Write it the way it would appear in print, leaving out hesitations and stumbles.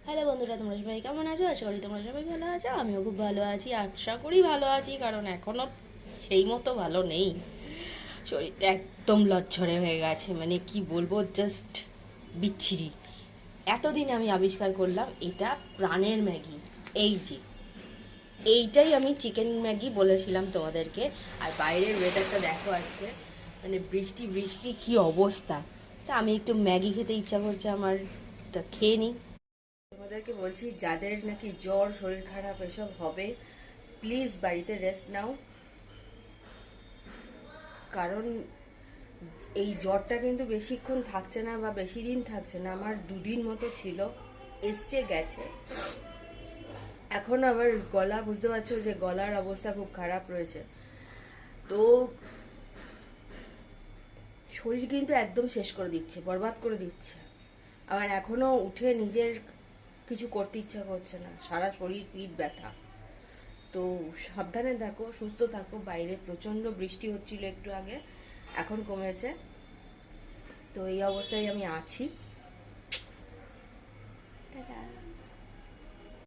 Hello বন্ধুরা, তোমরা সবাই কেমন আছো? আশা করি তোমরা সবাই ভালো আছো। আমিও খুব ভালো আছি, আশা করি ভালো আছি, কারণ এখনও সেই মতো ভালো নেই। শরীরটা একদম লচ্ছড়ে হয়ে গেছে, মানে কি বলবো, জাস্ট বিচ্ছিরি। এতদিন আমি আবিষ্কার করলাম এটা প্রাণের ম্যাগি। এই যে এইটাই আমি চিকেন ম্যাগি বলেছিলাম তোমাদেরকে। আর বাইরের ওয়েদারটা দেখো আজকে, মানে বৃষ্টি বৃষ্টি কি অবস্থা। তা আমি একটু ম্যাগি খেতে ইচ্ছা করছে আমার, তা খেয়ে নিই। তোমাদেরকে বলছি, যাদের নাকি জ্বর, শরীর খারাপ এসব হবে, প্লিজ বাড়িতে রেস্ট নাও। কারণ এই জ্বরটা কিন্তু বেশিক্ষণ থাকছে না বা বেশি দিন থাকছে না। আমার 2 দিন মতো ছিল, এসছে গেছে। এখন আবার গলা, বুঝতে পারছো যে গলার অবস্থা খুব খারাপ রয়েছে। তো শরীর কিন্তু একদম শেষ করে দিচ্ছে, বরবাদ করে দিচ্ছে। আমার এখনো উঠে নিজের কিছু করতে ইচ্ছা করছে না, সারা শরীর পিঠ ব্যথা। তো সাবধানে থাকো, সুস্থ থাকো। বাইরে প্রচণ্ড বৃষ্টি হচ্ছিল একটু আগে, এখন কমেছে। তো এই অবস্থায় আমি আছি। টাটা।